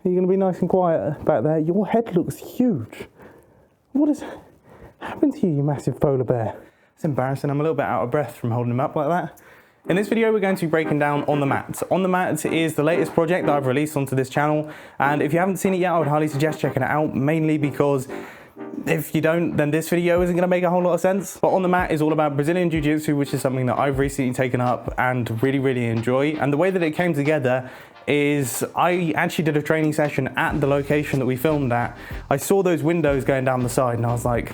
Are you going to be nice and quiet back there? Your head looks huge. What has happened to you, you massive polar bear? It's embarrassing. I'm a little bit out of breath from holding him up like that. In this video, we're going to be breaking down On the Mat. On the Mat is the latest project that I've released onto this channel. And if you haven't seen it yet, I would highly suggest checking it out, mainly because if you don't, then this video isn't going to make a whole lot of sense. But On the Mat is all about Brazilian Jiu-Jitsu, which is something that I've recently taken up and really enjoy. And the way that it came together is I actually did a training session at the location that we filmed at. I saw those windows going down the side and I was like,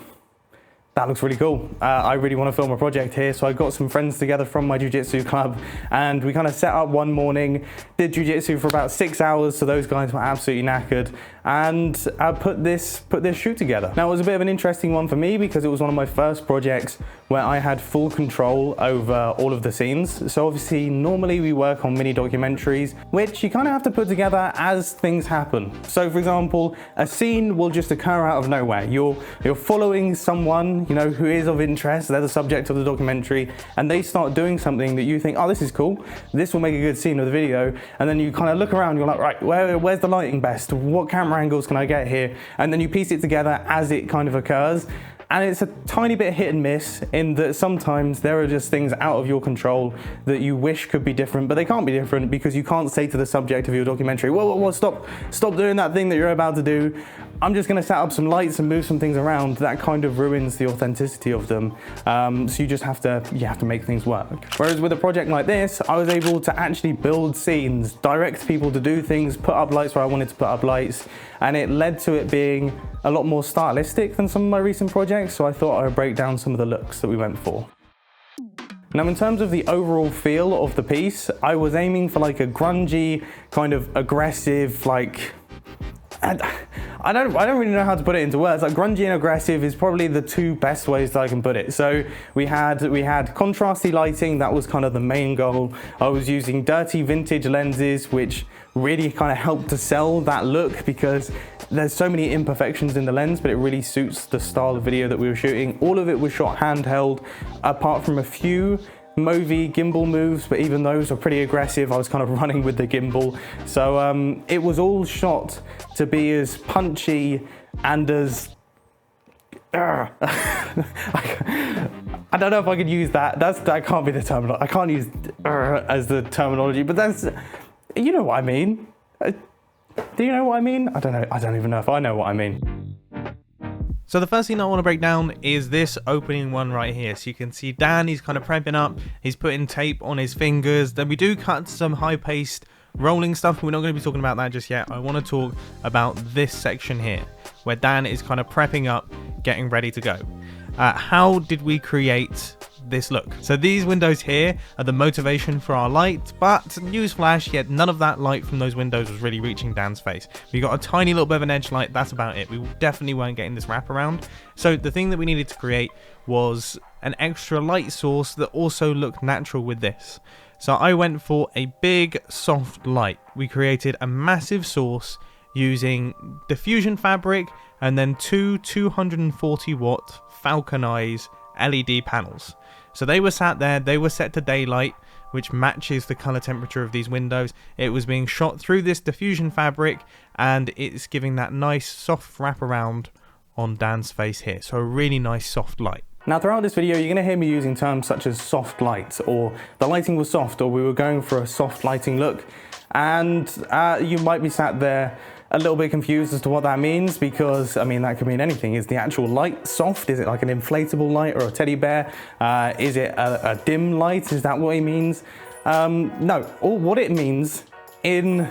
that looks really cool. I really want to film a project here. So I got some friends together from my jiu-jitsu club and we kind of set up one morning, did jiu-jitsu for about 6 hours. So those guys were absolutely knackered and I put this shoot together. Now it was a bit of an interesting one for me because it was one of my first projects where I had full control over all of the scenes. So obviously normally we work on mini documentaries, which you kind of have to put together as things happen. So for example, a scene will just occur out of nowhere. You're following someone, you know, who is of interest, they're the subject of the documentary, and they start doing something that you think, oh, this is cool, this will make a good scene of the video, and then you kind of look around, you're like, right, where's the lighting best? What camera angles can I get here? And then you piece it together as it kind of occurs. And it's a tiny bit hit and miss in that sometimes there are just things out of your control that you wish could be different, but they can't be different because you can't say to the subject of your documentary, whoa, stop doing that thing that you're about to do. I'm just gonna set up some lights and move some things around. That kind of ruins the authenticity of them. So you just have to make things work. Whereas with a project like this, I was able to actually build scenes, direct people to do things, put up lights where I wanted to put up lights, and it led to it being a lot more stylistic than some of my recent projects. So I thought I would break down some of the looks that we went for. Now in terms of the overall feel of the piece, I was aiming for like a grungy, kind of aggressive, like, I don't really know how to put it into words. Like grungy and aggressive is probably the two best ways that I can put it. So we had contrasty lighting, that was kind of the main goal. I was using dirty vintage lenses, which really kind of helped to sell that look because there's so many imperfections in the lens, but it really suits the style of video that we were shooting. All of it was shot handheld, apart from a few movie gimbal moves, but even those are pretty aggressive. I was kind of running with the gimbal. So it was all shot to be as punchy and as I don't know if I could use that. That can't be the terminology. I can't use as the terminology, but that's, you know what I mean. Do you know what I mean? I don't know. I don't even know if I know what I mean. So the first thing I want to break down is this opening one right here. So you can see Dan, he's kind of prepping up, he's putting tape on his fingers. Then we do cut some high-paced rolling stuff. We're not going to be talking about that just yet. I want to talk about this section here, where Dan is kind of prepping up, getting ready to go. How did we create this look? So these windows here are the motivation for our light, but newsflash, yet none of that light from those windows was really reaching Dan's face. We got a tiny little bit of an edge light, that's about it. We definitely weren't getting this wraparound. So the thing that we needed to create was an extra light source that also looked natural with this. So I went for a big soft light. We created a massive source using diffusion fabric and then two 240 watt Falcon Eyes LED panels. So they were sat there, they were set to daylight, which matches the color temperature of these windows. It was being shot through this diffusion fabric and it's giving that nice soft wraparound on Dan's face here. So a really nice soft light. Now throughout this video, you're going to hear me using terms such as soft light, or the lighting was soft, or we were going for a soft lighting look. And you might be sat there a little bit confused as to what that means, because I mean that could mean anything. Is the actual light soft? Is it like an inflatable light or a teddy bear? Is it a dim light? Is that what he means? No, what it means in...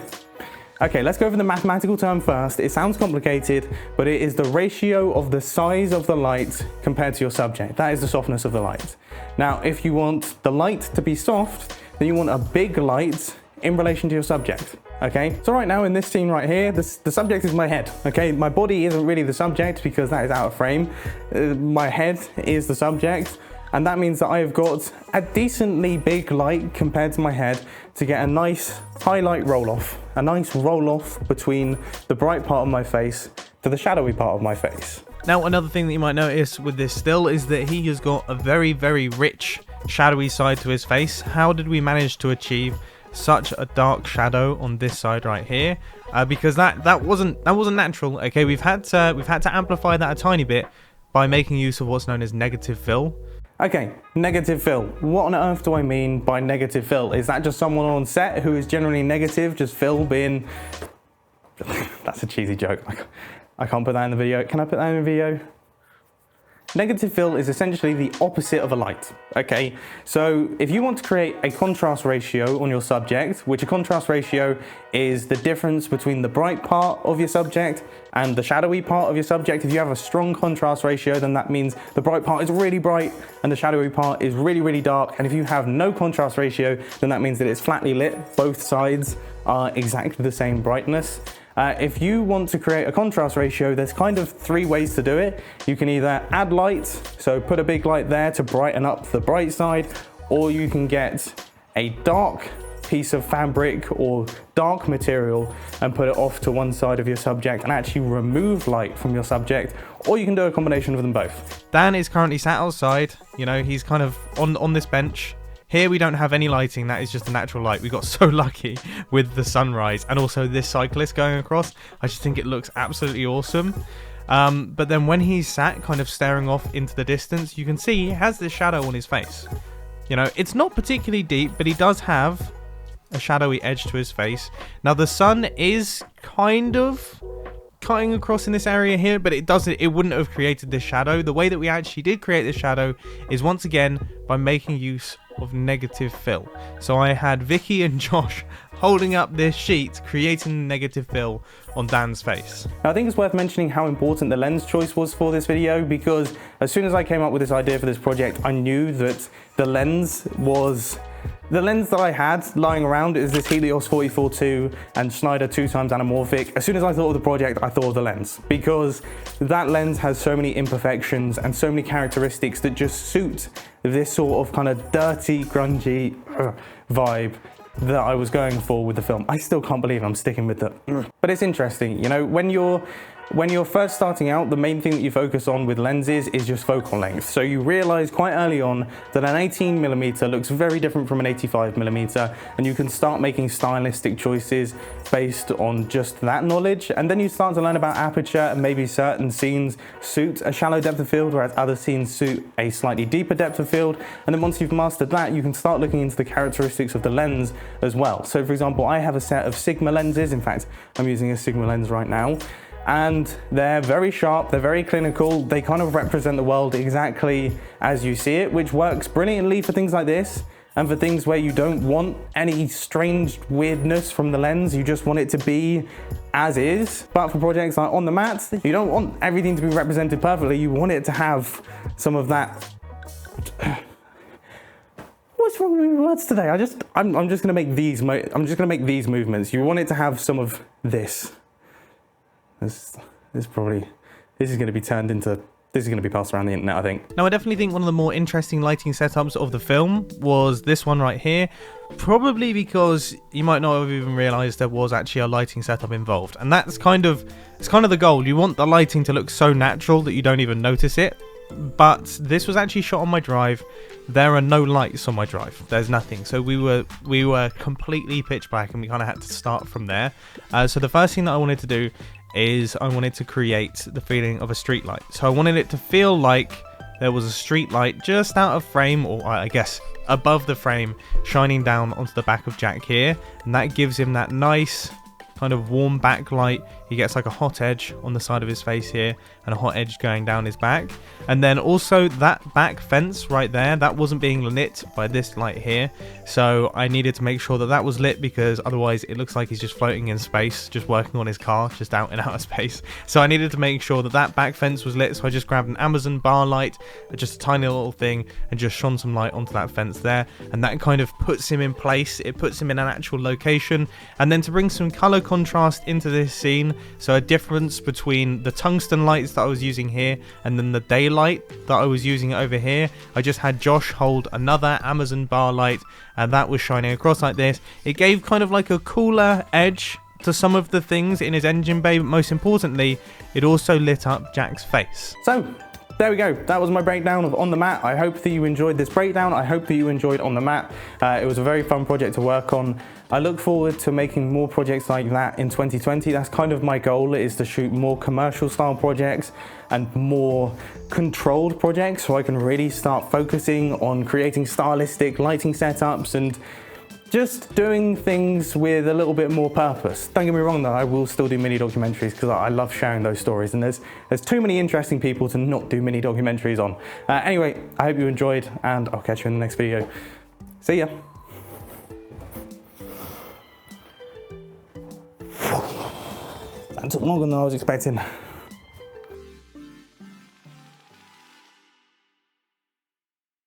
Okay, let's go over the mathematical term first. It sounds complicated, but it is the ratio of the size of the light compared to your subject. That is the softness of the light. Now, if you want the light to be soft, then you want a big light in relation to your subject. Okay, so right now in this scene right here, the subject is my head. Okay, my body isn't really the subject because that is out of frame. My head is the subject, and that means that I've got a decently big light compared to my head to get a nice highlight roll off, a nice roll off between the bright part of my face to the shadowy part of my face. Now, another thing that you might notice with this still is that he has got a very, very rich shadowy side to his face. How did we manage to achieve such a dark shadow on this side right here, because that wasn't natural. Okay, we've had to amplify that a tiny bit by making use of what's known as negative fill. Okay, negative fill. What on earth do I mean by negative fill? Is that just someone on set who is generally negative, just fill being... That's a cheesy joke. I can't put that in the video. Can I put that in the video? Negative fill is essentially the opposite of a light, okay? So if you want to create a contrast ratio on your subject, which a contrast ratio is the difference between the bright part of your subject and the shadowy part of your subject. If you have a strong contrast ratio, then that means the bright part is really bright and the shadowy part is really, really dark. And if you have no contrast ratio, then that means that it's flatly lit. Both sides are exactly the same brightness. If you want to create a contrast ratio, there's kind of three ways to do it. You can either add light, so put a big light there to brighten up the bright side, or you can get a dark piece of fabric or dark material and put it off to one side of your subject and actually remove light from your subject, or you can do a combination of them both. Dan is currently sat outside, you know, he's kind of on this bench. Here we don't have any lighting, that is just a natural light. We got so lucky with the sunrise and also this cyclist going across. I just think it looks absolutely awesome. But then when he's sat kind of staring off into the distance, you can see he has this shadow on his face. You know, it's not particularly deep, but he does have a shadowy edge to his face. Now the sun is kind of cutting across in this area here, but it wouldn't have created this shadow. The way that we actually did create this shadow is once again by making use of negative fill. So I had Vicky and Josh holding up this sheet, creating negative fill on Dan's face. Now I think it's worth mentioning how important the lens choice was for this video, because as soon as I came up with this idea for this project, I knew that the lens that I had lying around is this Helios 44-2 and Schneider 2x anamorphic. As soon as I thought of the project, I thought of the lens, because that lens has so many imperfections and so many characteristics that just suit this sort of kind of dirty, grungy vibe that I was going for with the film. I still can't believe I'm sticking with it. But it's interesting, you know, when you're first starting out, the main thing that you focus on with lenses is just focal length. So you realize quite early on that an 18mm looks very different from an 85mm, and you can start making stylistic choices based on just that knowledge. And then you start to learn about aperture, and maybe certain scenes suit a shallow depth of field, whereas other scenes suit a slightly deeper depth of field. And then once you've mastered that, you can start looking into the characteristics of the lens as well. So for example, I have a set of Sigma lenses. In fact, I'm using a Sigma lens right now. And they're very sharp, they're very clinical, they kind of represent the world exactly as you see it, which works brilliantly for things like this, and for things where you don't want any strange weirdness from the lens, you just want it to be as is. But for projects like on the mat, you don't want everything to be represented perfectly, you want it to have some of that... What's wrong with my words today? I'm just gonna make these movements. You want it to have some of this. This is going to be passed around the internet, I think. Now, I definitely think one of the more interesting lighting setups of the film was this one right here. Probably because you might not have even realized there was actually a lighting setup involved. And that's kind of the goal. You want the lighting to look so natural that you don't even notice it. But this was actually shot on my drive. There are no lights on my drive. There's nothing. So we were completely pitch black, and we kind of had to start from there. So the first thing that I wanted to do is I wanted to create the feeling of a street light. So I wanted it to feel like there was a street light just out of frame, or I guess above the frame, shining down onto the back of Jack here. And that gives him that nice kind of warm backlight. He gets like a hot edge on the side of his face here and a hot edge going down his back. And then also that back fence right there, that wasn't being lit by this light here. So I needed to make sure that that was lit, because otherwise it looks like he's just floating in space, just working on his car, just out in outer space. So I needed to make sure that that back fence was lit. So I just grabbed an Amazon bar light, just a tiny little thing, and just shone some light onto that fence there. And that kind of puts him in place. It puts him in an actual location. And then to bring some color contrast into this scene, so a difference between the tungsten lights that I was using here and then the daylight that I was using over here, I just had Josh hold another Amazon bar light, and that was shining across like this. It gave kind of like a cooler edge to some of the things in his engine bay, but most importantly, it also lit up Jack's face. So, there we go. That was my breakdown of On the Mat. I hope that you enjoyed this breakdown. I hope that you enjoyed On the Mat. It was a very fun project to work on. I look forward to making more projects like that in 2020. That's kind of my goal, is to shoot more commercial style projects and more controlled projects, so I can really start focusing on creating stylistic lighting setups and just doing things with a little bit more purpose. Don't get me wrong though, I will still do mini documentaries because I love sharing those stories, and there's too many interesting people to not do mini documentaries on. Anyway, I hope you enjoyed, and I'll catch you in the next video. See ya. That took longer than I was expecting.